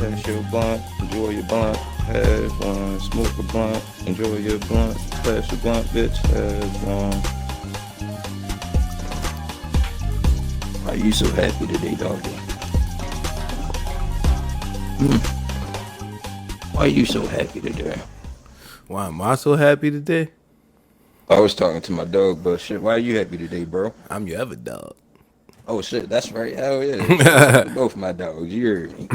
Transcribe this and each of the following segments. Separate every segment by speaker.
Speaker 1: pass your blunt, enjoy your blunt, have one, smoke a blunt, enjoy your blunt, pass your blunt, bitch, have one. Why you so happy today, doggy? Why you so happy today?
Speaker 2: Why am I so happy today?
Speaker 1: I was talking to my dog, but shit, why are you happy today, bro?
Speaker 2: I'm your other dog.
Speaker 1: Oh shit, that's right. Hell yeah. Shouts out to both my dogs. You heard me.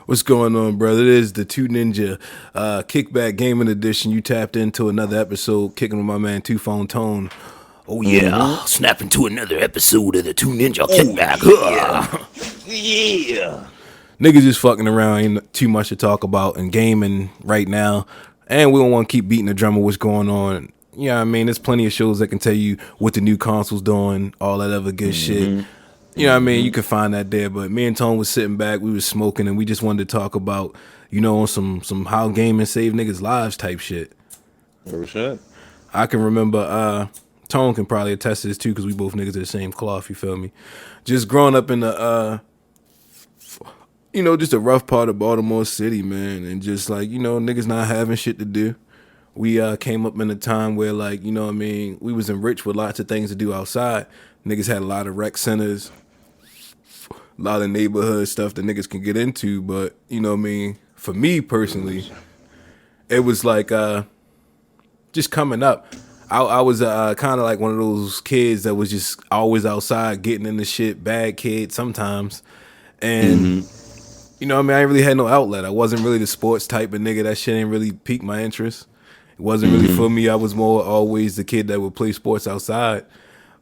Speaker 2: What's going on, brother? It is the Two Ninja Kickback Gaming Edition. You tapped into another episode, kicking with my man Two Phone Tone. Oh yeah, snapping to another episode of the Two Ninja Kickback.
Speaker 1: Yeah.
Speaker 2: Niggas just fucking around, ain't too much to talk about in gaming right now, and we don't want to keep beating the drum of what's going on. You know what I mean? There's plenty of shows that can tell you what the new console's doing, all that other good shit. You know what I mean? You can find that there. But me and Tone was sitting back, we was smoking, and we just wanted to talk about, some how gaming save niggas' lives type shit.
Speaker 1: Oh shit.
Speaker 2: I can remember, Tone can probably attest to this too, because we both niggas of the same cloth, you feel me? Just growing up in the, just a rough part of Baltimore City, man, and just like, niggas not having shit to do. We came up in a time where, like, we was enriched with lots of things to do outside. Niggas had a lot of rec centers, a lot of neighborhood stuff that niggas can get into, but, for me personally, it was like just coming up. I was kind of like one of those kids that was just always outside getting into shit, bad kid sometimes, and... I ain't really had no outlet. I wasn't really the sports type of nigga. That shit ain't really piqued my interest. It wasn't really for me. I was more always the kid that would play sports outside.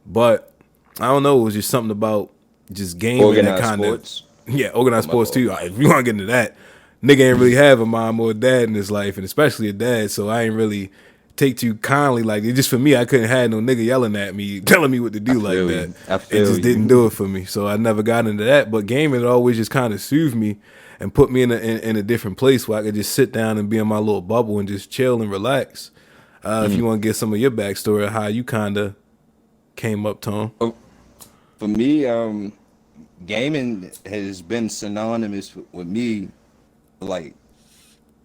Speaker 2: But I don't know. It was just something about just gaming
Speaker 1: Organized
Speaker 2: that kind of...
Speaker 1: sports.
Speaker 2: Yeah, organized sports too. If you want to get into that, nigga ain't really have a mom or a dad in his life, and especially a dad, so I ain't really take too kindly. Like, it just for me, I couldn't have no nigga yelling at me, telling me what to do like that. It just didn't do it for me. So I never got into that. But gaming always just kind of soothed me and put me in a different place where I could just sit down and be in my little bubble and just chill and relax. If you want to get some of your backstory of how you kind of came up, Tom.
Speaker 1: For me, gaming has been synonymous with me. Like,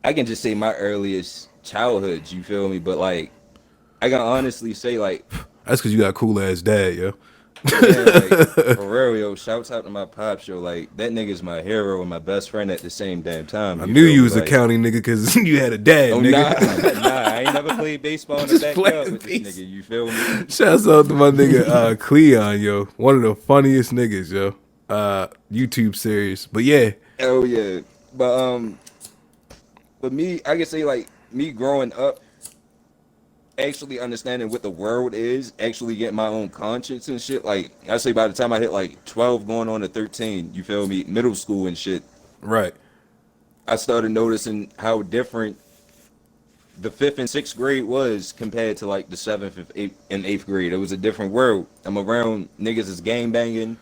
Speaker 1: I can just say my earliest childhood, you feel me? But like, I can honestly say, like,
Speaker 2: That's because you got a cool ass dad, yo.
Speaker 1: man, like, for real, yo, shouts out to my pops, yo. Like, that nigga's my hero and my best friend at the same damn time.
Speaker 2: I knew you
Speaker 1: me?
Speaker 2: was a
Speaker 1: Like,
Speaker 2: county nigga because you had a dad,
Speaker 1: oh,
Speaker 2: nigga.
Speaker 1: nah, I ain't never played baseball in the
Speaker 2: Just
Speaker 1: backyard
Speaker 2: playing
Speaker 1: with this
Speaker 2: base.
Speaker 1: nigga, you feel me?
Speaker 2: Shouts out to my nigga Cleon, yo. One of the funniest niggas, yo. YouTube series. But yeah.
Speaker 1: Oh, yeah. But, for me, I can say, like, me growing up, actually understanding what the world is, actually getting my own conscience and shit. Like, I say by the time I hit like 12 going on to 13, you feel me, middle school and shit,
Speaker 2: Right.
Speaker 1: I started noticing how different the 5th and 6th grade was compared to like the 7th and 8th grade. It was a different world. I'm around niggas is gang banging,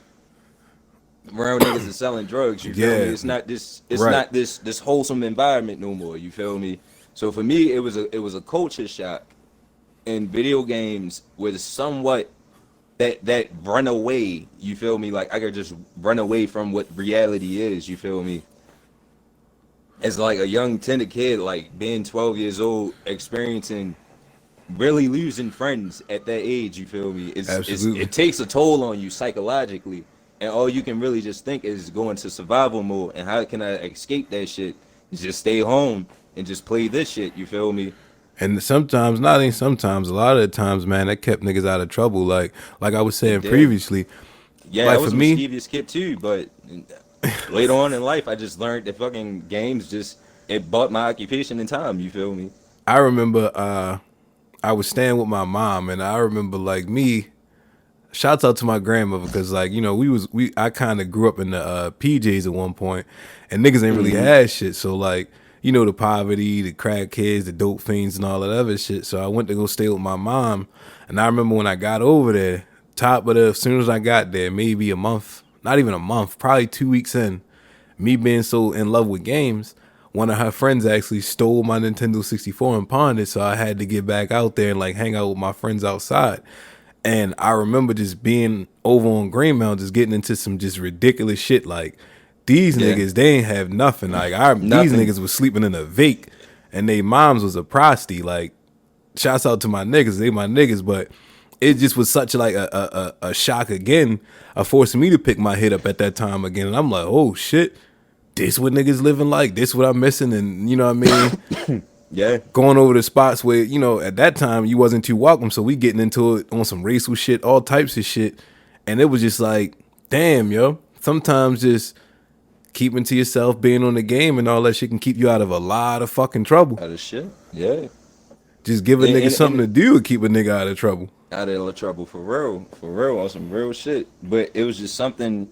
Speaker 1: around niggas is selling drugs, you feel me?
Speaker 2: Yeah.
Speaker 1: It's not this
Speaker 2: Right.
Speaker 1: not this wholesome environment no more, you feel me? So for me it was a culture shock. And video games was somewhat that run away, you feel me? Like, I could just run away from what reality is, you feel me? As like a young tender kid, like being 12 years old, experiencing really losing friends at that age, you feel me?
Speaker 2: Absolutely.
Speaker 1: It takes a toll on you psychologically, and all you can really just think is going to survival mode. And how can I escape that shit? Just stay home and just play this shit, you feel me?
Speaker 2: And sometimes, not even sometimes, a lot of the times, man, that kept niggas out of trouble. Like I was saying
Speaker 1: did.
Speaker 2: previously.
Speaker 1: Yeah,
Speaker 2: Like
Speaker 1: I was
Speaker 2: for
Speaker 1: a
Speaker 2: me,
Speaker 1: mischievous kid too, but later on in life, I just learned that fucking games it bought my occupation and time. You feel me?
Speaker 2: I remember I was staying with my mom, and I remember like me. Shouts out to my grandmother because like I kind of grew up in the PJs at one point, and niggas ain't really had shit. So like the poverty, the crack kids, the dope fiends, and all that other shit. So I went to go stay with my mom, and I remember when I got over there, as soon as I got there, maybe a month, not even a month, probably 2 weeks in, me being so in love with games, one of her friends actually stole my Nintendo 64 and pawned it, so I had to get back out there and like hang out with my friends outside. And I remember just being over on Greenmount, just getting into some just ridiculous shit like These
Speaker 1: Yeah.
Speaker 2: niggas, they ain't have nothing. Like these
Speaker 1: Nothing.
Speaker 2: niggas was sleeping in a vake, and they moms was a prosty. Like, shouts out to my niggas, they my niggas, but it just was such like a shock again, forcing me to pick my head up at that time again, and I'm like, oh shit, this what niggas living like, this what I'm missing, and you know what I mean.
Speaker 1: Yeah.
Speaker 2: Going over the spots where, you know, at that time you wasn't too welcome, so we getting into it on some racial shit, all types of shit, and it was just like, damn, yo, sometimes just keeping to yourself, being on the game and all that shit can keep you out of a lot of fucking trouble.
Speaker 1: Out of shit. Yeah.
Speaker 2: Just give a nigga something to
Speaker 1: And
Speaker 2: do and keep a nigga out of trouble.
Speaker 1: out of trouble for real, on some real shit. But it was just something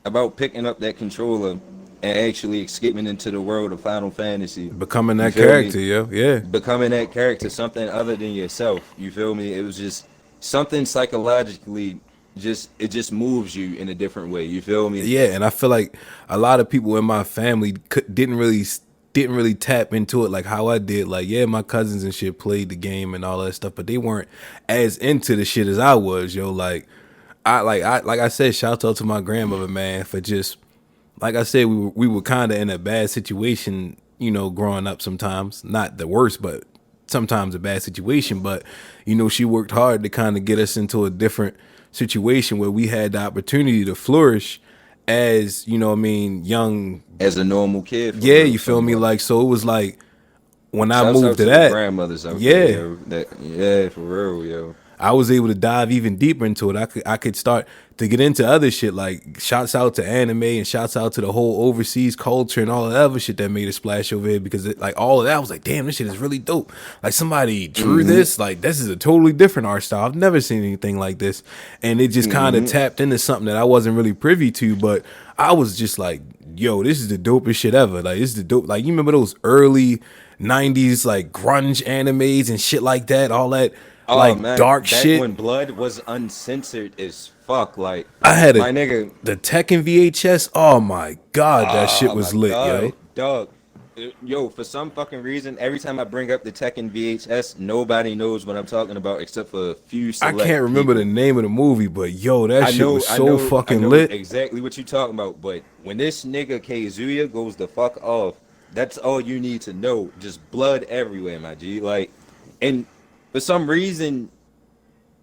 Speaker 1: about picking up that controller and actually escaping into the world of Final Fantasy.
Speaker 2: Becoming
Speaker 1: You
Speaker 2: that
Speaker 1: feel
Speaker 2: character,
Speaker 1: me?
Speaker 2: yo. Yeah.
Speaker 1: Becoming that character, something other than yourself. You feel me? It was just something psychologically. It just moves you in a different way. You feel me?
Speaker 2: Yeah, and I feel like a lot of people in my family didn't really tap into it like how I did. Like, yeah, my cousins and shit played the game and all that stuff, but they weren't as into the shit as I was, yo. Like I said, shout out to my grandmother, man, for just, like I said, we were kind of in a bad situation, you know, growing up. Sometimes not the worst, but sometimes a bad situation. But you know, she worked hard to kind of get us into a different situation where we had the opportunity to flourish as, you know what I mean, young.
Speaker 1: As a normal kid, for
Speaker 2: Yeah,
Speaker 1: real,
Speaker 2: you feel me?
Speaker 1: somewhat.
Speaker 2: Like, so it was like when I
Speaker 1: Shouts
Speaker 2: moved
Speaker 1: out
Speaker 2: to
Speaker 1: to the
Speaker 2: that,
Speaker 1: grandmothers out there,
Speaker 2: yeah,
Speaker 1: yo. Yeah, for real, yo.
Speaker 2: I was able to dive even deeper into it. I could start to get into other shit, like shouts out to anime and shouts out to the whole overseas culture and all of that other shit that made a splash over here, because like all of that, I was like, damn, this shit is really dope. Like, somebody drew this. Like, this is a totally different art style. I've never seen anything like this, and it just kind of tapped into something that I wasn't really privy to, but I was just like, yo, this is the dopest shit ever. Like, this is the dope. Like, you remember those early '90s like grunge animes and shit like that, all that
Speaker 1: Oh
Speaker 2: like
Speaker 1: man,
Speaker 2: dark
Speaker 1: back
Speaker 2: shit.
Speaker 1: when blood was uncensored as fuck, like
Speaker 2: I had
Speaker 1: my nigga.
Speaker 2: the Tekken VHS. Oh my god, that shit
Speaker 1: Oh
Speaker 2: was
Speaker 1: my
Speaker 2: lit,
Speaker 1: god,
Speaker 2: yo.
Speaker 1: dog. Yo, for some fucking reason, every time I bring up the Tekken VHS, nobody knows what I'm talking about except for a few
Speaker 2: I can't
Speaker 1: select
Speaker 2: remember the
Speaker 1: people.
Speaker 2: name of the movie, but yo, that
Speaker 1: I
Speaker 2: shit
Speaker 1: know,
Speaker 2: was
Speaker 1: I
Speaker 2: so
Speaker 1: know, I
Speaker 2: fucking
Speaker 1: know
Speaker 2: lit.
Speaker 1: exactly what you're talking about. But when this nigga Kazuya goes the fuck off, that's all you need to know. Just blood everywhere, my G. Like, and for some reason,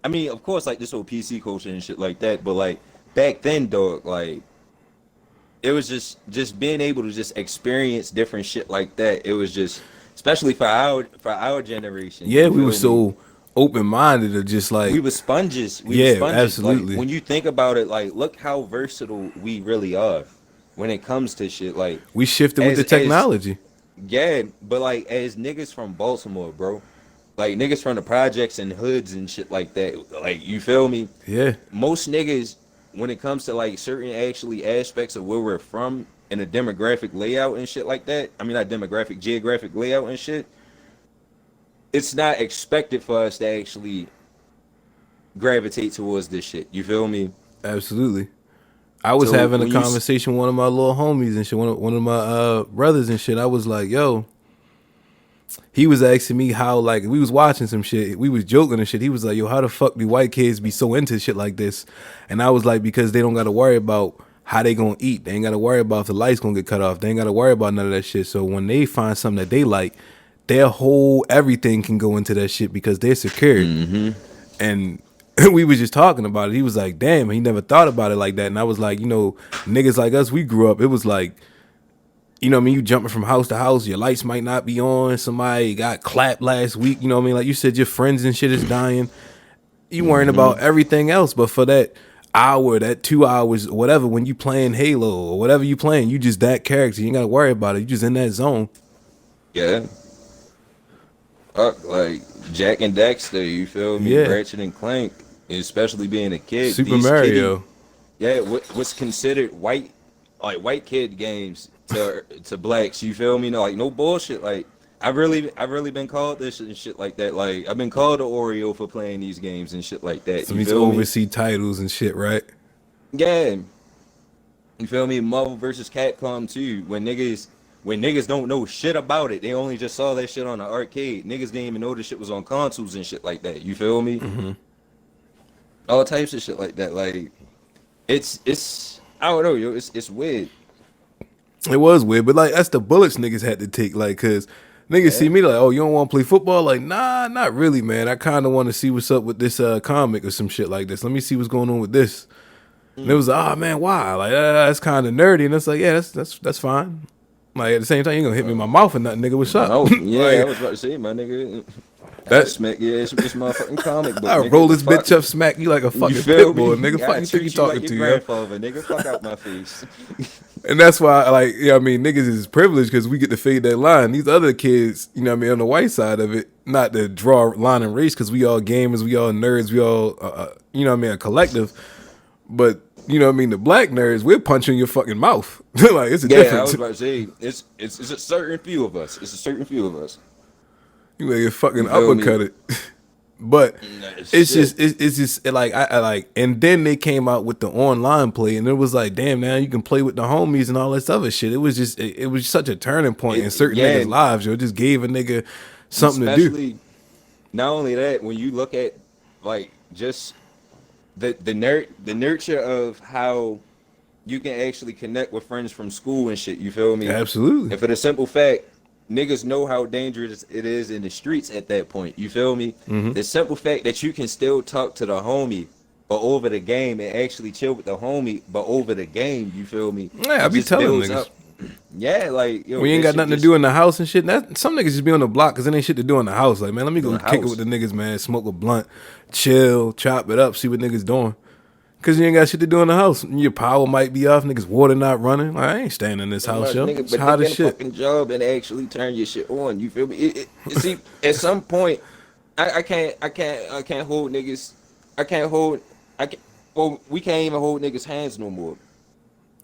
Speaker 1: I mean, of course, like this whole PC culture and shit like that. But like back then, dog, like it was just being able to just experience different shit like that. It was just, especially for our generation.
Speaker 2: Yeah,
Speaker 1: You
Speaker 2: we were
Speaker 1: feel me?
Speaker 2: so open minded to just
Speaker 1: We
Speaker 2: like,
Speaker 1: were sponges. We were
Speaker 2: yeah,
Speaker 1: sponges. Like
Speaker 2: absolutely.
Speaker 1: when you think about it, like look how versatile we really are when it comes to shit. Like
Speaker 2: We shifted with the
Speaker 1: as
Speaker 2: technology.
Speaker 1: yeah, but like as niggas from Baltimore, bro. Like niggas from the projects and hoods and shit like that. Like you feel me?
Speaker 2: Yeah.
Speaker 1: Most niggas, when it comes to like certain actually aspects of where we're from and the demographic layout and shit like that. I mean, not demographic, geographic layout and shit. It's not expected for us to actually gravitate towards this shit. You feel me?
Speaker 2: Absolutely. I was
Speaker 1: So
Speaker 2: having a
Speaker 1: when you
Speaker 2: conversation with one of my little homies and shit, one of my brothers and shit. I was like, yo, he was asking me how, like, we was watching some shit, we was joking and shit. He was like, yo, how the fuck do white kids be so into shit like this? And I was like, because they don't got to worry about how they gonna eat. They ain't got to worry about if the lights gonna get cut off. They ain't got to worry about none of that shit. So when they find something that they like, their whole everything can go into that shit because they're secured. And we was just talking about it. He was like, damn, he never thought about it like that. And I was like, you know, niggas like us, we grew up, it was like, you know what I mean, you jumping from house to house, your lights might not be on, somebody got clapped last week, you know what I mean? Like you said, your friends and shit is dying. You worrying about everything else, but for that hour, that 2 hours, whatever, when you playing Halo or whatever you playing, you just that character. You ain't gotta worry about it. You just in that zone.
Speaker 1: yeah, fuck like Jack and Dexter. You feel me?
Speaker 2: Yeah.
Speaker 1: Ratchet and Clank, especially being a kid.
Speaker 2: Super
Speaker 1: These kiddie,
Speaker 2: Mario.
Speaker 1: yeah, what's considered white, like white kid games to blacks. You feel me? No, like no bullshit. Like I've really been called this and shit like that. Like I've been called a Oreo for playing these games and shit like that.
Speaker 2: Some of
Speaker 1: You
Speaker 2: these
Speaker 1: feel me?
Speaker 2: overseas titles and shit, right?
Speaker 1: Yeah. You feel me? Marvel versus Capcom 2. When niggas don't know shit about it, they only just saw that shit on the arcade. Niggas didn't even know this shit was on consoles and shit like that. You feel me? All types of shit like that. Like it's I don't know, yo. It's weird.
Speaker 2: It was weird, but like that's the bullets niggas had to take, like, cause niggas see
Speaker 1: Yeah.
Speaker 2: me like, oh, you don't want to play football? Like, nah, not really, man. I kind of want to see what's up with this comic or some shit like this. Let me see what's going on with this. And it was like, oh man, why? Like, that's kind of nerdy, and it's like, yeah, that's fine. Like at the same time, you ain't gonna hit me in my mouth or nothing, nigga. What's up?
Speaker 1: Oh, yeah, I
Speaker 2: Like
Speaker 1: was about to say, my nigga. I
Speaker 2: that.
Speaker 1: smack your ass with this motherfucking comic book,
Speaker 2: I
Speaker 1: nigga.
Speaker 2: roll
Speaker 1: The
Speaker 2: this
Speaker 1: fuck?
Speaker 2: bitch up, smack you like a
Speaker 1: You
Speaker 2: fucking
Speaker 1: feel
Speaker 2: pit bull,
Speaker 1: me?
Speaker 2: nigga. Fuck
Speaker 1: I
Speaker 2: you think you
Speaker 1: treat you like
Speaker 2: talking
Speaker 1: your
Speaker 2: to, yo?
Speaker 1: grandfather, nigga. Fuck out my face.
Speaker 2: And that's why, like, you know what I mean, niggas is privileged because we get to fade that line. These other kids, you know what I mean, on the white side of it, not to draw a line and race because we all gamers, we all nerds, we all, you know what I mean, a collective. But, you know what I mean, the black nerds, we're punching your fucking mouth. Like, it's a
Speaker 1: Yeah, I was
Speaker 2: difference.
Speaker 1: about to say, it's a certain few of us. It's a certain few of us.
Speaker 2: You may get fucking
Speaker 1: You feel me?
Speaker 2: uppercutted. But
Speaker 1: Nah,
Speaker 2: it's
Speaker 1: shit.
Speaker 2: just it's just like I like, and then they came out with the online play, and it was like, damn, now you can play with the homies and all this other shit. It was just it was such a turning point in certain
Speaker 1: Yeah,
Speaker 2: niggas' lives. Yo, it just gave a nigga
Speaker 1: and
Speaker 2: something to do.
Speaker 1: especially not only that, when you look at like just the nurture of how you can actually connect with friends from school and shit. You feel me?
Speaker 2: Absolutely.
Speaker 1: And for the simple fact, niggas know how dangerous it is in the streets at that point. You feel me?
Speaker 2: Mm-hmm.
Speaker 1: The simple fact that you can still talk to the homie, but over the game, and actually chill with the homie, but over the game. You feel me?
Speaker 2: Yeah, I
Speaker 1: It
Speaker 2: be
Speaker 1: just
Speaker 2: telling
Speaker 1: builds
Speaker 2: niggas.
Speaker 1: up. Yeah, like yo,
Speaker 2: We ain't
Speaker 1: that
Speaker 2: got
Speaker 1: shit
Speaker 2: nothing to
Speaker 1: just
Speaker 2: do in the house and shit. That some niggas just be on the block because there ain't shit to do in the house. Like, man, let me
Speaker 1: in
Speaker 2: go
Speaker 1: the
Speaker 2: kick it
Speaker 1: house.
Speaker 2: with the niggas, man. Smoke a blunt, chill, chop it up, see what niggas doing. Cause you ain't got shit to do in the house. Your power might be off, niggas water not running. Like, I ain't staying in this
Speaker 1: Pretty
Speaker 2: house,
Speaker 1: much,
Speaker 2: yo.
Speaker 1: nigga,
Speaker 2: It's
Speaker 1: but
Speaker 2: hot
Speaker 1: they
Speaker 2: as
Speaker 1: get a
Speaker 2: shit.
Speaker 1: fucking job and actually turn your shit on. You feel me? See, at some point, I can't hold niggas. I can't hold. I can't. Well, we can't even hold niggas' hands no more.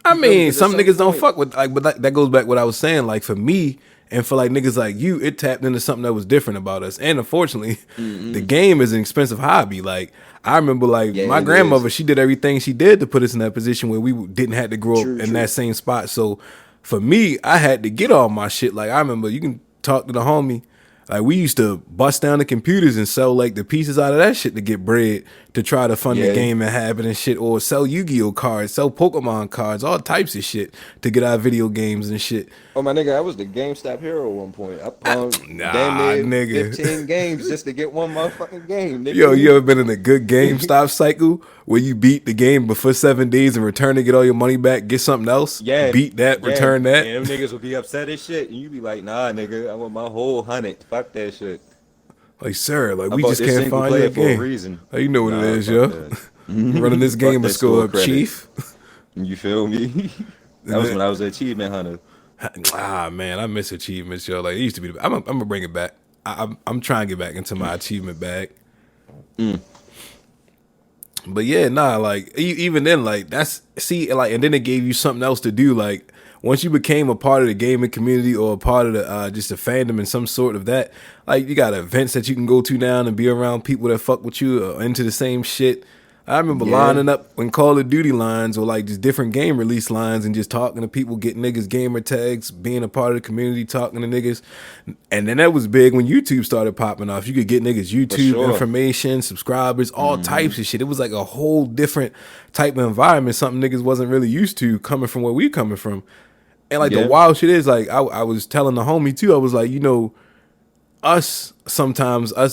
Speaker 2: I
Speaker 1: You feel me?
Speaker 2: mean,
Speaker 1: Because at
Speaker 2: some
Speaker 1: some
Speaker 2: niggas don't
Speaker 1: point,
Speaker 2: fuck with like, but that goes back what I was saying. Like for me and for like niggas like you, it tapped into something that was different about us. And unfortunately, the game is an expensive hobby. Like I remember, like
Speaker 1: yeah,
Speaker 2: my
Speaker 1: it is.
Speaker 2: grandmother, she did everything she did to put us in that position where we didn't have to grow up
Speaker 1: True,
Speaker 2: in that
Speaker 1: true.
Speaker 2: same spot. So for me, I had to get all my shit. Like I remember, you can talk to the homie. Like we used to bust down the computers and sell like the pieces out of that shit to get bread to try to fund the
Speaker 1: Yeah.
Speaker 2: game and habit and shit, or sell Yu-Gi-Oh cards, sell Pokemon cards, all types of shit to get our video games and shit.
Speaker 1: Oh my nigga, I was the GameStop hero at one point. I pawned damn
Speaker 2: Nah,
Speaker 1: near
Speaker 2: nigga.
Speaker 1: 15 games just to get one motherfucking game,
Speaker 2: Yo, you
Speaker 1: nigga.
Speaker 2: ever been in a good GameStop cycle where you beat the game before 7 days and return to get all your money back, get something else,
Speaker 1: Yeah,
Speaker 2: beat that,
Speaker 1: yeah,
Speaker 2: return that?
Speaker 1: and them niggas would be upset as shit, and you be like, nah, nigga, I want my whole 100. Fuck that shit.
Speaker 2: Like, sir, like
Speaker 1: I
Speaker 2: we
Speaker 1: bought
Speaker 2: just
Speaker 1: this
Speaker 2: can't
Speaker 1: single
Speaker 2: find your
Speaker 1: player for a
Speaker 2: game.
Speaker 1: reason.
Speaker 2: Like, you know what it
Speaker 1: Nah,
Speaker 2: is,
Speaker 1: fuck
Speaker 2: yo.
Speaker 1: that.
Speaker 2: Running this
Speaker 1: Fuck
Speaker 2: game to
Speaker 1: that
Speaker 2: score
Speaker 1: score
Speaker 2: up,
Speaker 1: credit.
Speaker 2: chief.
Speaker 1: You feel me? That
Speaker 2: And
Speaker 1: was
Speaker 2: then-
Speaker 1: when I was an achievement hunter.
Speaker 2: Ah man, I miss achievements, yo. Like it used to be. I'm gonna bring it back. I'm trying to get back into my achievement bag. But yeah, nah, like even then, like that's see, like, and then it gave you something else to do. Like once you became a part of the gaming community or a part of the just a fandom and some sort of that, like you got events that you can go to now and be around people that fuck with you or into the same shit. I remember
Speaker 1: Yeah,
Speaker 2: lining up when Call of Duty lines or like just different game release lines and just talking to people, getting niggas gamer tags, being a part of the community, talking to niggas. And then that was big when YouTube started popping off. You could get niggas
Speaker 1: for
Speaker 2: YouTube
Speaker 1: sure.
Speaker 2: information, subscribers, all types of shit. It was like a whole different type of environment, something niggas wasn't really used to coming from where we coming from. And like the
Speaker 1: Yeah,
Speaker 2: wild shit is like I was telling the homie too, I was like, you know, us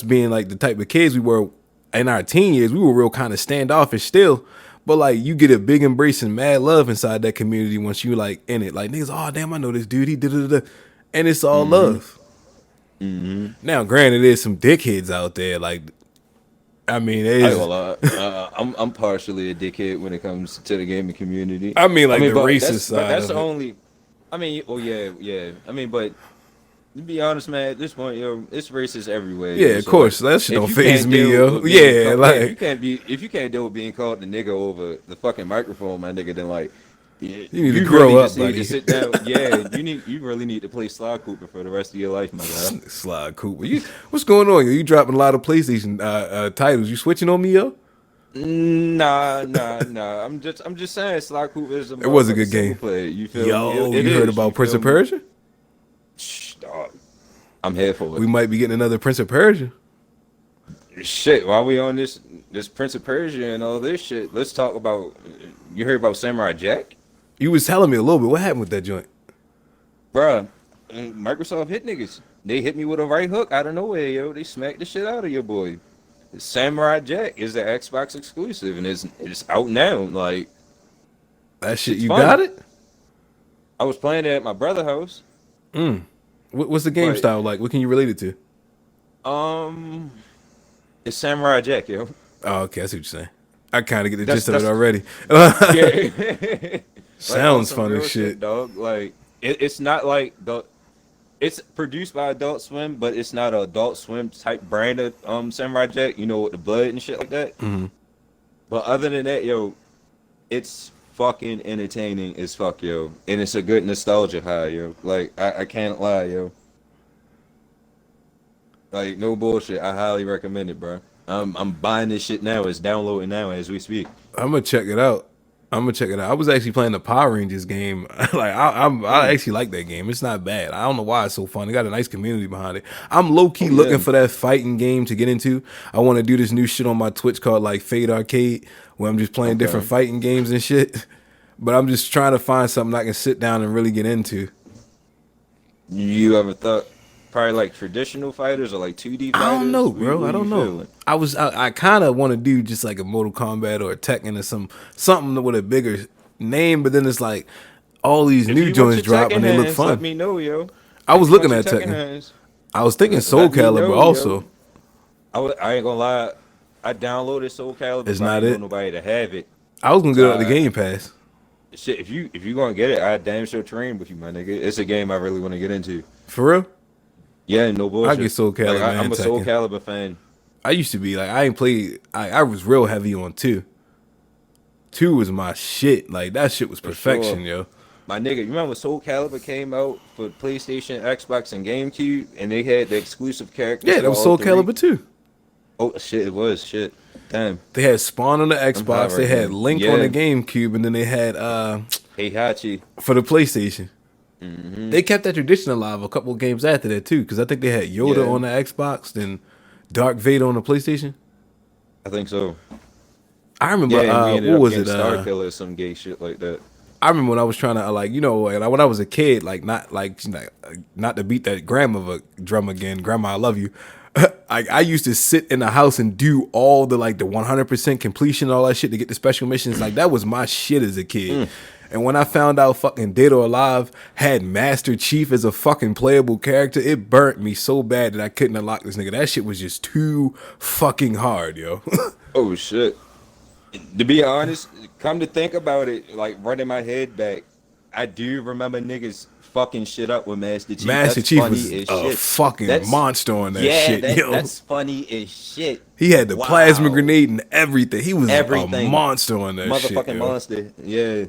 Speaker 2: being like the type of kids we were in our teen years, we were real kind of standoffish still. But like you get a big embrace and mad love inside that community once you like in it. Like niggas, oh damn, I know this dude. He did it, and it's all love. Now, granted, there's some dickheads out there. Like, I mean,
Speaker 1: I ain't
Speaker 2: there's,
Speaker 1: gonna lie. I'm partially a dickhead when it comes to the gaming community.
Speaker 2: I mean,
Speaker 1: I
Speaker 2: like the
Speaker 1: mean,
Speaker 2: racist
Speaker 1: but
Speaker 2: side
Speaker 1: that's
Speaker 2: of
Speaker 1: the
Speaker 2: it.
Speaker 1: only. I mean, oh yeah, yeah. I mean, but to be honest, man, at this point, yo, it's racist everywhere,
Speaker 2: Yeah,
Speaker 1: yo.
Speaker 2: of
Speaker 1: So like,
Speaker 2: course, that shit
Speaker 1: if
Speaker 2: don't
Speaker 1: you
Speaker 2: phase
Speaker 1: can't
Speaker 2: me,
Speaker 1: deal
Speaker 2: yo.
Speaker 1: with being
Speaker 2: Yeah,
Speaker 1: called, yeah, if you
Speaker 2: like
Speaker 1: can't be, if you can't deal with being called the nigga over the fucking microphone, my nigga, then like, yeah,
Speaker 2: you need to
Speaker 1: you
Speaker 2: grow
Speaker 1: really
Speaker 2: up,
Speaker 1: just need to
Speaker 2: buddy.
Speaker 1: sit down. Yeah, you really need to play Slide Cooper for the rest of your life, my guy.
Speaker 2: Slide Cooper, what's going on? Yo? You dropping a lot of PlayStation titles? You switching on me, yo?
Speaker 1: Nah. I'm just saying, Slide Cooper is a
Speaker 2: It was a
Speaker 1: motherfucking
Speaker 2: good
Speaker 1: single
Speaker 2: game.
Speaker 1: player. You feel me?
Speaker 2: Yo,
Speaker 1: It
Speaker 2: you heard
Speaker 1: is. You
Speaker 2: about Prince
Speaker 1: feel
Speaker 2: of
Speaker 1: me?
Speaker 2: Persia?
Speaker 1: Shh, dog. I'm here for
Speaker 2: We
Speaker 1: it.
Speaker 2: might be getting another Prince of Persia.
Speaker 1: Shit, while we on this Prince of Persia and all this shit, let's talk about. You heard about Samurai Jack?
Speaker 2: You was telling me a little bit. What happened with that joint?
Speaker 1: Bruh, Microsoft hit niggas. They hit me with a right hook out of nowhere, yo. They smacked the shit out of your boy. Samurai Jack is the Xbox exclusive, and it's out now. Like,
Speaker 2: That shit,
Speaker 1: shit's
Speaker 2: you
Speaker 1: fun.
Speaker 2: got it?
Speaker 1: I was playing it at my brother's house,
Speaker 2: What's the game
Speaker 1: but
Speaker 2: style like? What can you relate it to?
Speaker 1: um, it's Samurai Jack, yo.
Speaker 2: Oh, okay, I see what you're saying. I kind of get the
Speaker 1: That's
Speaker 2: gist of it
Speaker 1: that's
Speaker 2: already.
Speaker 1: yeah. Like on
Speaker 2: Sounds
Speaker 1: some
Speaker 2: fun as
Speaker 1: real shit,
Speaker 2: shit.
Speaker 1: dog. Like it's not like the it's produced by Adult Swim, but it's not a Adult Swim type brand of Samurai Jack, you know, with the blood and shit like that. But other than that, yo, it's fucking entertaining as fuck, yo. And it's a good nostalgia high, yo. Like I can't lie, yo. Like no bullshit. I highly recommend it, bro. I'm buying this shit now. It's downloading now as we speak.
Speaker 2: I'm gonna check it out. I'm gonna check it out. I was actually playing the Power Rangers game. I
Speaker 1: Mm.
Speaker 2: actually like that game. It's not bad. I don't know why it's so fun. It got a nice community behind it. I'm low key
Speaker 1: Oh
Speaker 2: looking
Speaker 1: yeah.
Speaker 2: for that fighting game to get into. I want to do this new shit on my Twitch called like Fade Arcade, where I'm just playing different
Speaker 1: Okay.
Speaker 2: fighting games and shit. But I'm just trying to find something I can sit down and really get into.
Speaker 1: You ever thought probably like traditional fighters or like 2D
Speaker 2: I don't know,
Speaker 1: fighters?
Speaker 2: bro. I
Speaker 1: What you
Speaker 2: don't know.
Speaker 1: feeling?
Speaker 2: I kind of want to do just like a Mortal Kombat or a Tekken or something with a bigger name, but then it's like all these
Speaker 1: If
Speaker 2: new
Speaker 1: you want
Speaker 2: joints
Speaker 1: your
Speaker 2: drop and
Speaker 1: Tekken
Speaker 2: they look
Speaker 1: hands, let
Speaker 2: fun.
Speaker 1: me know, yo.
Speaker 2: I
Speaker 1: If
Speaker 2: was
Speaker 1: you
Speaker 2: looking
Speaker 1: want your
Speaker 2: at
Speaker 1: Tekken
Speaker 2: Tekken.
Speaker 1: hands,
Speaker 2: I was thinking Soul
Speaker 1: let me
Speaker 2: Calibur
Speaker 1: know,
Speaker 2: also.
Speaker 1: yo. I ain't gonna lie. I downloaded Soul Calibur,
Speaker 2: It's
Speaker 1: but I
Speaker 2: not
Speaker 1: ain't know
Speaker 2: it.
Speaker 1: nobody to have it.
Speaker 2: I was gonna
Speaker 1: So
Speaker 2: get out the Game Pass.
Speaker 1: shit, if you gonna get it, I damn sure train with you, my nigga. It's a game I really want to get into.
Speaker 2: For real?
Speaker 1: Yeah, no
Speaker 2: I get
Speaker 1: bullshit.
Speaker 2: Soul
Speaker 1: Like
Speaker 2: Calibur
Speaker 1: I'm
Speaker 2: and
Speaker 1: a Soul
Speaker 2: Tekken.
Speaker 1: Calibur fan
Speaker 2: I used to be like I ain't played. I was real heavy on two. Two was my shit. Like that shit was
Speaker 1: for sure.
Speaker 2: perfection, yo.
Speaker 1: My nigga, you remember when Soul Calibur came out for PlayStation, Xbox, and GameCube, and they had the exclusive characters
Speaker 2: Yeah, that
Speaker 1: for
Speaker 2: was
Speaker 1: all
Speaker 2: Soul
Speaker 1: three?
Speaker 2: Calibur too.
Speaker 1: Oh shit, it was shit. Damn,
Speaker 2: They had Spawn on the
Speaker 1: I'm hot
Speaker 2: Xbox. They
Speaker 1: right
Speaker 2: had
Speaker 1: now.
Speaker 2: Link on the
Speaker 1: Yeah,
Speaker 2: GameCube, and then they had
Speaker 1: Heihachi.
Speaker 2: for the PlayStation.
Speaker 1: Hmm.
Speaker 2: They kept that tradition alive a couple of games after that too, because I think they had Yoda
Speaker 1: Yeah,
Speaker 2: on the Xbox, then Dark Vader on the PlayStation.
Speaker 1: I think so.
Speaker 2: I remember
Speaker 1: Yeah, and we ended
Speaker 2: what
Speaker 1: up
Speaker 2: was
Speaker 1: getting
Speaker 2: it?
Speaker 1: Star Killer or some gay shit like that.
Speaker 2: I remember when I was trying to like like, when I was a kid, like not like not to beat that grandmother drum again, Grandma, I love you. I used to sit in the house and do all the like the 100% completion, all that shit to get the special missions. Like that was my shit as a kid.
Speaker 1: Mm.
Speaker 2: And when I found out fucking Dead or Alive had Master Chief as a fucking playable character, it burnt me so bad that I couldn't unlock this nigga. That shit was just too fucking hard, yo.
Speaker 1: Oh shit. To be honest, come to think about it, like running my head back, I do remember niggas fucking shit up with Master Chief.
Speaker 2: Master
Speaker 1: That's
Speaker 2: Chief was
Speaker 1: funny as
Speaker 2: a
Speaker 1: shit.
Speaker 2: fucking
Speaker 1: That's
Speaker 2: monster on that
Speaker 1: yeah,
Speaker 2: shit,
Speaker 1: that
Speaker 2: yo.
Speaker 1: that's funny as shit.
Speaker 2: He had the plasma
Speaker 1: Wow.
Speaker 2: grenade and everything. He was a
Speaker 1: Everything.
Speaker 2: monster on that shit,
Speaker 1: Motherfucking
Speaker 2: yo.
Speaker 1: monster. Yeah.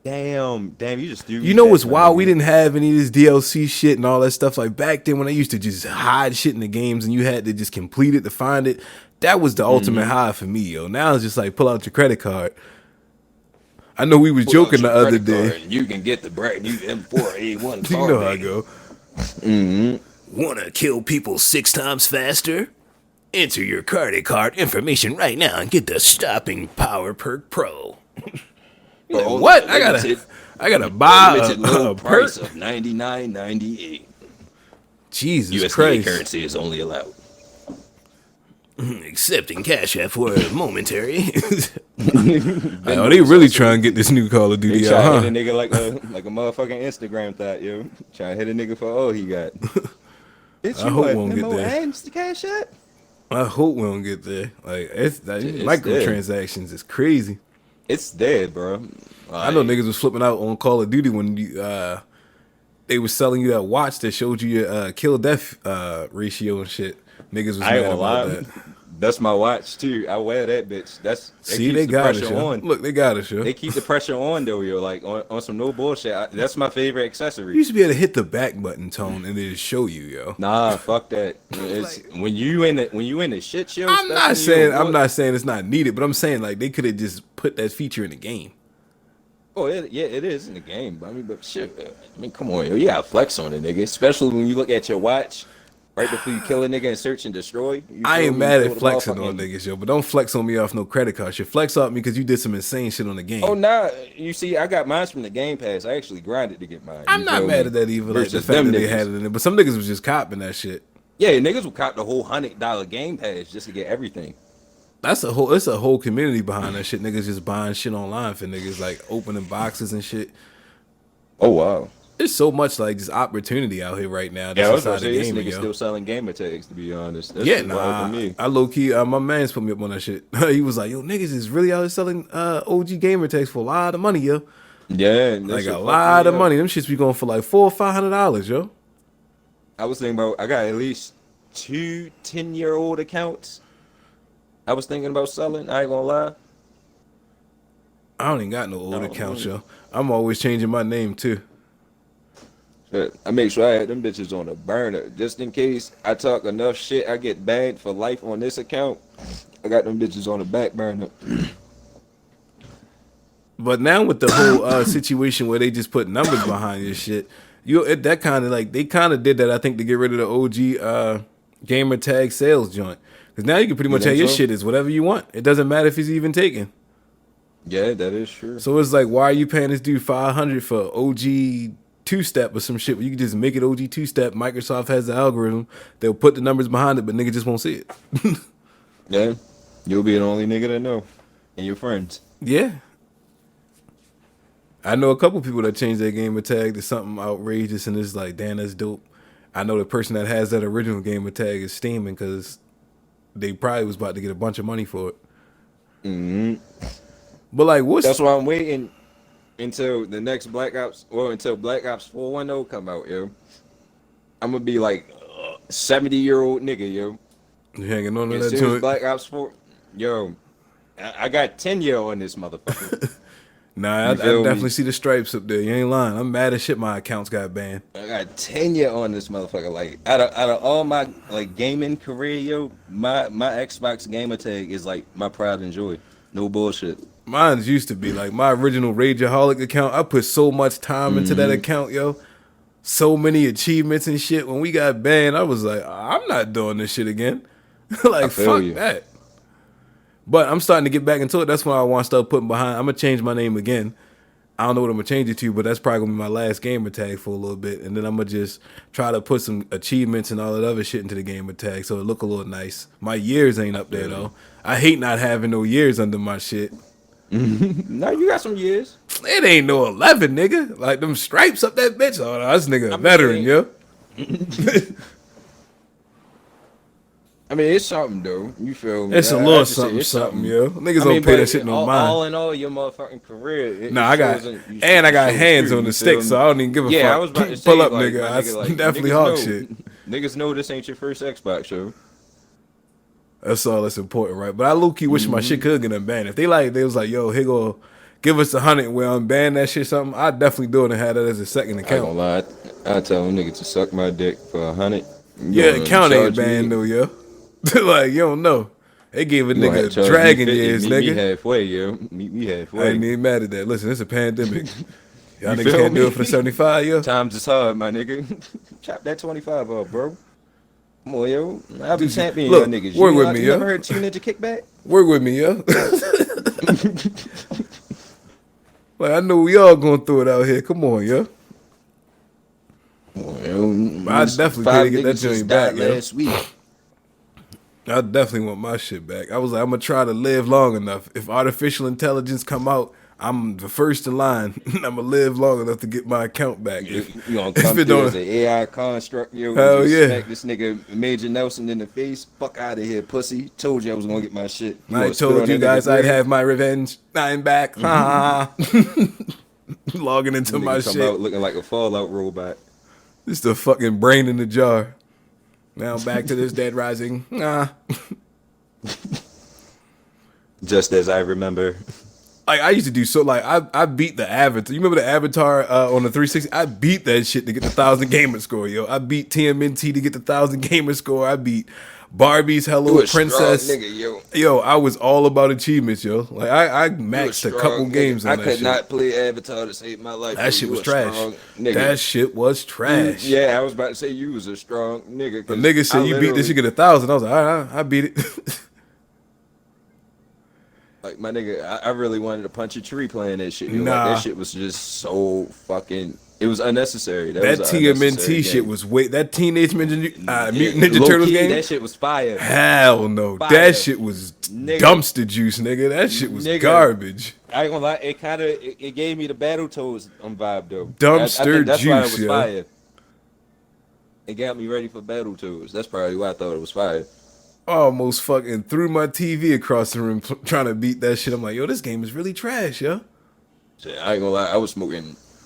Speaker 1: Damn, you just threw
Speaker 2: You
Speaker 1: me
Speaker 2: know
Speaker 1: back,
Speaker 2: what's
Speaker 1: my
Speaker 2: wild? We
Speaker 1: nigga.
Speaker 2: didn't have any of this DLC shit and all that stuff. Like back then when I used to just hide shit in the games and you had to just complete it to find it. That was the ultimate
Speaker 1: Hmm.
Speaker 2: high for me, yo. Now it's just like pull out your credit card. I know we was
Speaker 1: Pull out
Speaker 2: joking
Speaker 1: your
Speaker 2: the other
Speaker 1: credit card
Speaker 2: day.
Speaker 1: and you can get the brand new M4A1
Speaker 2: You know how I
Speaker 1: carbine.
Speaker 2: go.
Speaker 1: Hmm.
Speaker 2: Wanna kill people 6 times faster? Enter your credit card information right now and get the stopping power perk pro.
Speaker 1: For
Speaker 2: Like,
Speaker 1: only
Speaker 2: what?
Speaker 1: a limited,
Speaker 2: I gotta
Speaker 1: a
Speaker 2: buy
Speaker 1: limited low
Speaker 2: a
Speaker 1: price
Speaker 2: perk.
Speaker 1: of 99.98.
Speaker 2: Jesus
Speaker 1: USDA
Speaker 2: Christ.
Speaker 1: currency is only allowed.
Speaker 2: Accepting cash app for a momentary. Oh, they
Speaker 1: Venmo is
Speaker 2: really
Speaker 1: also
Speaker 2: trying to get this new Call of
Speaker 1: they
Speaker 2: Duty
Speaker 1: try
Speaker 2: out,
Speaker 1: to hit
Speaker 2: huh?
Speaker 1: a nigga like a motherfucking Instagram thought, yo. Trying to hit a nigga for all he got. It's
Speaker 2: I
Speaker 1: you
Speaker 2: hope we
Speaker 1: what?
Speaker 2: won't get
Speaker 1: Memo
Speaker 2: there.
Speaker 1: and the cash app?
Speaker 2: I hope we don't get there. Like it's like,
Speaker 1: It's there.
Speaker 2: microtransactions is crazy.
Speaker 1: It's there, bro.
Speaker 2: I know
Speaker 1: Like,
Speaker 2: niggas was flipping out on Call of Duty when they was selling you that watch that showed you your kill death ratio and shit. Niggas was
Speaker 1: I ain't
Speaker 2: mad
Speaker 1: gonna
Speaker 2: about
Speaker 1: lie.
Speaker 2: that.
Speaker 1: That's my watch too. I wear that bitch. That
Speaker 2: See,
Speaker 1: keeps
Speaker 2: they
Speaker 1: the
Speaker 2: got us,
Speaker 1: pressure
Speaker 2: yo.
Speaker 1: on.
Speaker 2: Look, they got us, yo.
Speaker 1: They keep the pressure on though, yo. Like on some no bullshit. That's my favorite accessory.
Speaker 2: You used to be able to hit the back button tone and it'd show you, yo.
Speaker 1: Nah, fuck that. It's when you in the shit show.
Speaker 2: I'm not saying it's not needed, but I'm saying like they could have just put that feature in the game.
Speaker 1: Oh yeah, it is in the game. But I mean, but shit. I mean, come on, yo. You got flex on it, nigga. Especially when you look at your watch Right before you kill a nigga and search and destroy. You
Speaker 2: I
Speaker 1: feel
Speaker 2: ain't
Speaker 1: me? You
Speaker 2: mad
Speaker 1: throw
Speaker 2: at
Speaker 1: the
Speaker 2: flexing on
Speaker 1: motherfucking.
Speaker 2: niggas, yo, but don't flex on me off no credit card shit. Flex off me because you did some insane shit on the
Speaker 1: Oh
Speaker 2: game.
Speaker 1: nah, you see, I got mine from the Game Pass. I actually grinded to get mine.
Speaker 2: I'm
Speaker 1: You
Speaker 2: not
Speaker 1: feel
Speaker 2: mad
Speaker 1: me?
Speaker 2: at that either, like the
Speaker 1: Versus
Speaker 2: fact
Speaker 1: them
Speaker 2: that they had
Speaker 1: niggas.
Speaker 2: it in it, but some niggas was just copping that shit.
Speaker 1: Yeah, niggas will cop the whole $100 Game Pass just to get everything.
Speaker 2: It's a whole community behind that shit. Niggas just buying shit online for niggas, like opening boxes and shit.
Speaker 1: Oh wow.
Speaker 2: There's so much like just opportunity out here right now
Speaker 1: Yeah,
Speaker 2: that's
Speaker 1: I was gonna
Speaker 2: inside the
Speaker 1: say this
Speaker 2: gaming,
Speaker 1: nigga
Speaker 2: yo.
Speaker 1: still selling gamer tags. To be honest, that
Speaker 2: Yeah,
Speaker 1: shit wild to
Speaker 2: nah,
Speaker 1: me.
Speaker 2: I low key, my man's put me up on that shit. He was like, "Yo, niggas is really out here selling OG gamer tags for a lot of money, yo.
Speaker 1: Yeah, and that
Speaker 2: Like a
Speaker 1: shit fucked
Speaker 2: lot
Speaker 1: me
Speaker 2: of
Speaker 1: up.
Speaker 2: money. Them shits be going for like $400 or $500, yo."
Speaker 1: I was thinking about I got at least two 10-year-old accounts. I was thinking about selling. I ain't gonna lie.
Speaker 2: I don't even got no old accounts,
Speaker 1: Um,
Speaker 2: yo. I'm always changing my name too.
Speaker 1: But I make sure I had them bitches on a burner just in case I talk enough shit. I get banned for life on this account. I got them bitches on the back burner.
Speaker 2: But now with the whole situation where they just put numbers behind your shit, that kind of like they kind of did that. I think to get rid of the OG gamer tag sales joint, because now you can pretty
Speaker 1: You
Speaker 2: much have
Speaker 1: think
Speaker 2: your
Speaker 1: so?
Speaker 2: shit as whatever you want. It doesn't matter if it's even taken.
Speaker 1: Yeah, that is true.
Speaker 2: So it's like, why are you paying this dude 500 for OG two step or some shit? You can just make it OG two step. Microsoft has the algorithm; they'll put the numbers behind it, but nigga just won't see it.
Speaker 1: Yeah, you'll be the only nigga that know, and your friends.
Speaker 2: Yeah. I know a couple people that changed their gamer tag to something outrageous, and it's like, damn, that's dope. I know the person that has that original gamer tag is steaming because they probably was about to get a bunch of money for it.
Speaker 1: Hmm.
Speaker 2: But like,
Speaker 1: That's
Speaker 2: what's
Speaker 1: why I'm waiting until the next Black Ops, or until Black Ops 410 come out, yo. I'm gonna be like 70-year-old nigga, yo.
Speaker 2: you hanging on to
Speaker 1: As
Speaker 2: that
Speaker 1: soon as
Speaker 2: joint?
Speaker 1: Black Ops 4, yo, I got 10-year on this motherfucker.
Speaker 2: Nah, I
Speaker 1: You feel
Speaker 2: definitely
Speaker 1: me?
Speaker 2: see the stripes up there. You ain't lying. I'm mad as shit. My accounts got banned.
Speaker 1: I got 10-year on this motherfucker. Like out of all my like gaming career, yo, my Xbox gamer tag is like my pride and joy. No bullshit.
Speaker 2: Mine used to be like my original Rageaholic account. I put so much time into that
Speaker 1: Hmm.
Speaker 2: account, yo. So many achievements and shit. When we got banned, I was like, I'm not doing this shit again.
Speaker 1: I
Speaker 2: Like,
Speaker 1: feel
Speaker 2: fuck
Speaker 1: you.
Speaker 2: that. But I'm starting to get back into it. That's why I want to start putting behind. I'm gonna change my name again. I don't know what I'm gonna change it to, but that's probably gonna be my last gamer tag for a little bit, and then I'm gonna just try to put some achievements and all that other shit into the gamer tag so it look a little nice. My years ain't up there
Speaker 1: Feel you.
Speaker 2: though. I hate not having no years under my shit.
Speaker 1: No, you got some years.
Speaker 2: It ain't no 11, nigga. Like them stripes up that bitch. Oh, no, this nigga a
Speaker 1: I mean,
Speaker 2: veteran, yo.
Speaker 1: I mean, it's something though. You feel me?
Speaker 2: It's a
Speaker 1: I
Speaker 2: little
Speaker 1: just say
Speaker 2: something,
Speaker 1: it's
Speaker 2: something,
Speaker 1: something.
Speaker 2: yo. Niggas
Speaker 1: I
Speaker 2: don't
Speaker 1: mean,
Speaker 2: pay that
Speaker 1: but
Speaker 2: shit no mind.
Speaker 1: all in all, your motherfucking career,
Speaker 2: Nah,
Speaker 1: it
Speaker 2: I got
Speaker 1: shows in,
Speaker 2: and I
Speaker 1: it
Speaker 2: got
Speaker 1: shows
Speaker 2: hands
Speaker 1: through.
Speaker 2: on the
Speaker 1: You
Speaker 2: stick,
Speaker 1: feel
Speaker 2: so
Speaker 1: me?
Speaker 2: I don't even give a
Speaker 1: Yeah, I
Speaker 2: fuck.
Speaker 1: was about to
Speaker 2: Pull
Speaker 1: say,
Speaker 2: up,
Speaker 1: like,
Speaker 2: nigga.
Speaker 1: my nigga, like
Speaker 2: Definitely
Speaker 1: niggas
Speaker 2: hog
Speaker 1: know,
Speaker 2: shit.
Speaker 1: niggas know this ain't your first Xbox show.
Speaker 2: That's all that's important, right? But I low key wish my shit
Speaker 1: Hmm.
Speaker 2: could get unbanned. If they was like, yo, here go, give us 100 and we'll unban that shit something, I'd definitely do it and have that as a second
Speaker 1: I ain't
Speaker 2: account.
Speaker 1: gonna lie, I tell them niggas to suck my dick for 100. You
Speaker 2: Yeah,
Speaker 1: gonna
Speaker 2: account ain't
Speaker 1: charge
Speaker 2: banned
Speaker 1: me?
Speaker 2: though, yo. Like, you don't know. They gave a
Speaker 1: You gonna have to
Speaker 2: nigga
Speaker 1: charge me
Speaker 2: dragon
Speaker 1: 50?
Speaker 2: years,
Speaker 1: Meet me
Speaker 2: nigga.
Speaker 1: halfway, yo. Meet me
Speaker 2: I ain't
Speaker 1: halfway.
Speaker 2: even mad at that. Listen, it's a pandemic. Y'all
Speaker 1: You
Speaker 2: niggas
Speaker 1: feel
Speaker 2: can't do
Speaker 1: me?
Speaker 2: it for the 75, yo.
Speaker 1: Times is hard, my nigga. Chop that 25 off, bro. Come on, yo. I'll be championing y'all
Speaker 2: Look,
Speaker 1: niggas.
Speaker 2: work with me,
Speaker 1: You never
Speaker 2: yo.
Speaker 1: heard Two Ninja Kickback?
Speaker 2: Work with me, yo. Like, I know we all going through it out here. Come on, yo.
Speaker 1: Come on, yo.
Speaker 2: I definitely pay to
Speaker 1: Five
Speaker 2: get that
Speaker 1: niggas just
Speaker 2: joint back,
Speaker 1: died
Speaker 2: yo.
Speaker 1: last week.
Speaker 2: I definitely want my shit back. I was like, I'm gonna try to live long enough. If artificial intelligence come out, I'm the first in line. I'm gonna live long enough to get my account back.
Speaker 1: You,
Speaker 2: If
Speaker 1: you gonna
Speaker 2: if
Speaker 1: come
Speaker 2: it
Speaker 1: through as
Speaker 2: don't,
Speaker 1: an AI construct, yo, and
Speaker 2: hell
Speaker 1: just
Speaker 2: yeah.
Speaker 1: smack this nigga Major Nelson in the face. Fuck out of here, pussy. Told you I was gonna get my shit. You
Speaker 2: I
Speaker 1: gonna spit
Speaker 2: told
Speaker 1: on
Speaker 2: you
Speaker 1: that nigga
Speaker 2: guys I'd
Speaker 1: grave?
Speaker 2: have my revenge. I'm back. Ha Logging into my
Speaker 1: Nigga come out
Speaker 2: shit.
Speaker 1: looking like a Fallout robot.
Speaker 2: This the fucking brain in the jar. Now back to this dead rising. Nah.
Speaker 1: Just as I remember.
Speaker 2: Like I used to do so. Like I beat the Avatar. You remember the Avatar on the 360? I beat that shit to get the 1,000 gamer score, yo. I beat TMNT to get the 1,000 gamer score. I beat Barbie's
Speaker 1: You
Speaker 2: Hello
Speaker 1: a
Speaker 2: Princess.
Speaker 1: strong nigga, yo.
Speaker 2: Yo, I was all about achievements, yo. Like I
Speaker 1: You a
Speaker 2: maxed a
Speaker 1: strong
Speaker 2: couple
Speaker 1: nigga.
Speaker 2: games on
Speaker 1: I
Speaker 2: that
Speaker 1: could
Speaker 2: shit.
Speaker 1: not play Avatar to save my life.
Speaker 2: That shit
Speaker 1: You
Speaker 2: was
Speaker 1: a
Speaker 2: trash.
Speaker 1: strong nigga.
Speaker 2: That shit was trash.
Speaker 1: Yeah, I was about to say you was a strong nigga.
Speaker 2: The
Speaker 1: 'Cause
Speaker 2: nigga said
Speaker 1: I
Speaker 2: you beat this, you
Speaker 1: literally-
Speaker 2: get 1,000. I was like, all right, I beat it.
Speaker 1: Like my nigga, I really wanted to punch a tree playing that shit. Yo. Like,
Speaker 2: Nah.
Speaker 1: that shit was just so fucking. It was unnecessary.
Speaker 2: That
Speaker 1: was an unnecessary
Speaker 2: TMNT shit
Speaker 1: game.
Speaker 2: was way. That Teenage Mutant Ninja
Speaker 1: Low
Speaker 2: Turtles
Speaker 1: key,
Speaker 2: game.
Speaker 1: That shit was fire.
Speaker 2: Hell no.
Speaker 1: Fire.
Speaker 2: That shit was
Speaker 1: Nigga.
Speaker 2: dumpster juice, nigga. That shit was
Speaker 1: Nigga.
Speaker 2: garbage.
Speaker 1: I ain't gonna lie, it gave me the Battletoads vibe though.
Speaker 2: Dumpster
Speaker 1: I think that's why it
Speaker 2: juice,
Speaker 1: was
Speaker 2: yo.
Speaker 1: fire. It got me ready for Battletoads. That's probably why I thought it was fire.
Speaker 2: Almost fucking threw my TV across the room trying to beat that shit. I'm like, yo, this game is really trash, yo.
Speaker 1: Shit, I ain't gonna lie,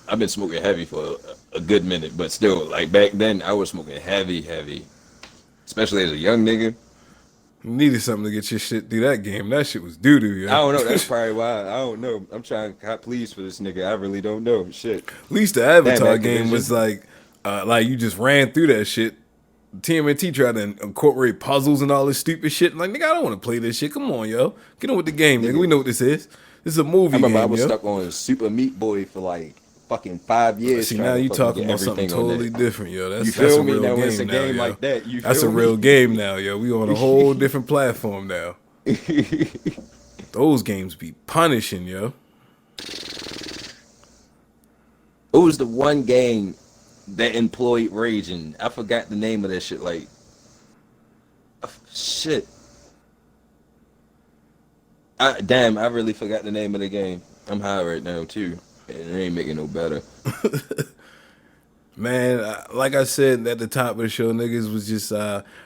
Speaker 1: I've been smoking heavy for a good minute, but still, like back then, I was smoking heavy. Especially as a young nigga.
Speaker 2: You needed something to get your shit through that game. That shit was doo-doo, yo.
Speaker 1: I don't know, that's probably why. I don't know. I'm trying to cop pleas for this nigga. I really don't know. Shit.
Speaker 2: At least the Avatar
Speaker 1: Damn,
Speaker 2: game was like you just ran through that shit. TMNT tried to incorporate puzzles and all this stupid shit. Like, nigga, I don't want to play this shit. Come on, yo. Get on with the game, nigga. We know what this is. This is a movie
Speaker 1: I remember
Speaker 2: game,
Speaker 1: I was
Speaker 2: yo.
Speaker 1: stuck on Super Meat Boy for like fucking 5 years.
Speaker 2: See,
Speaker 1: trying
Speaker 2: now
Speaker 1: to
Speaker 2: you
Speaker 1: fucking
Speaker 2: talking
Speaker 1: get
Speaker 2: about something
Speaker 1: everything on
Speaker 2: totally
Speaker 1: that.
Speaker 2: different, yo. That's
Speaker 1: You
Speaker 2: that's
Speaker 1: feel
Speaker 2: a
Speaker 1: me?
Speaker 2: real
Speaker 1: Now
Speaker 2: game
Speaker 1: it's a
Speaker 2: now,
Speaker 1: game
Speaker 2: yo.
Speaker 1: like that. You
Speaker 2: That's a
Speaker 1: feel me?
Speaker 2: real game now, yo. We on a whole different platform now. Those games be punishing, yo.
Speaker 1: What was the one game that employed raging? I forgot the name of that shit. Like, shit. Damn, I really forgot the name of the game. I'm high right now too, and it ain't making no better.
Speaker 2: Man, like I said at the top of the show, niggas was just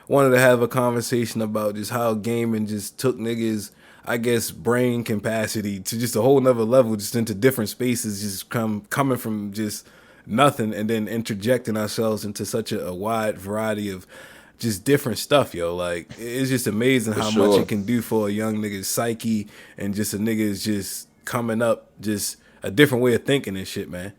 Speaker 2: wanted to have a conversation about just how gaming just took niggas, I guess, brain capacity to just a whole nother level, just into different spaces, just coming from just nothing and then interjecting ourselves into such a wide variety of just different stuff, yo. Like, it's just amazing how much it can do for a young nigga's psyche and just a nigga's just coming up, just a different way of thinking and shit, man.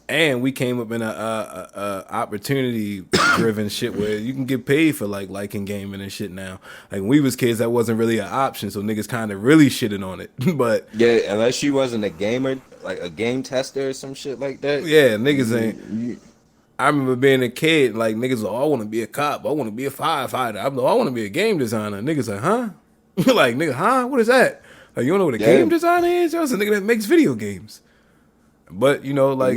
Speaker 2: And we came up in a opportunity driven shit where you can get paid for like liking gaming and shit now. Like when we was kids, that wasn't really an option, so niggas kind of really shitted on it. But
Speaker 1: yeah, unless you wasn't a gamer, like a game tester or some shit like that.
Speaker 2: Yeah, niggas ain't. I remember being a kid, like niggas like, oh, I want to be a cop, I want to be a firefighter, I want to be a game designer. Niggas like, huh? Like, nigga, huh? What is that? Like, you don't know what a game designer is? Yo, it's a nigga that makes video games. But you know, like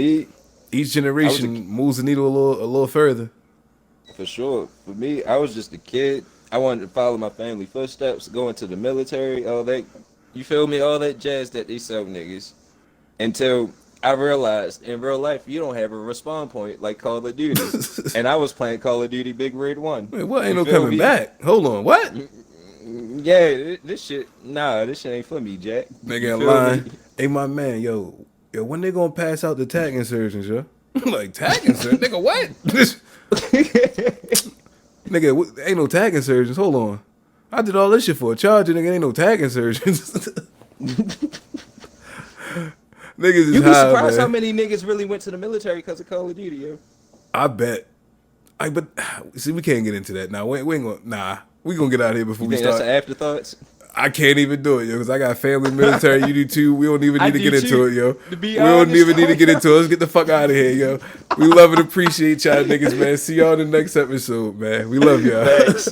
Speaker 2: each generation moves the needle a little further.
Speaker 1: For sure. For me, I was just a kid. I wanted to follow my family footsteps, go into the military, all that. You feel me? All that jazz that they sell niggas. Until I realized in real life you don't have a respawn point like Call of Duty. And I was playing Call of Duty Big Red 1.
Speaker 2: Wait, what? Ain't no coming back. Hold on, what?
Speaker 1: Yeah, this shit ain't for me, Jack.
Speaker 2: Nigga lying. Hey, my man, yo, when they gonna pass out the tag insurgents, yo? Like, tag insurgents? Nigga, what? Nigga, ain't no tag insurgents. Hold on. I did all this shit for a charger, nigga. Ain't no tag insurgents. Niggas is
Speaker 1: You be
Speaker 2: high,
Speaker 1: surprised
Speaker 2: man.
Speaker 1: how many niggas really went to the military because of Call of Duty, yo.
Speaker 2: I bet. But see, we can't get into that now. We ain't gonna. Nah, we gonna get out of here before
Speaker 1: You
Speaker 2: we
Speaker 1: think
Speaker 2: start.
Speaker 1: that's the afterthoughts?
Speaker 2: I can't even do it, yo, because I got family military. You do too. We don't even
Speaker 1: I
Speaker 2: need to
Speaker 1: do
Speaker 2: get into
Speaker 1: too.
Speaker 2: it, yo.
Speaker 1: To be
Speaker 2: We don't
Speaker 1: honest,
Speaker 2: even need to get into it. Let's get the fuck out of here, yo. We love and appreciate y'all niggas, man. See y'all in the next episode, man. We love y'all.
Speaker 1: Thanks.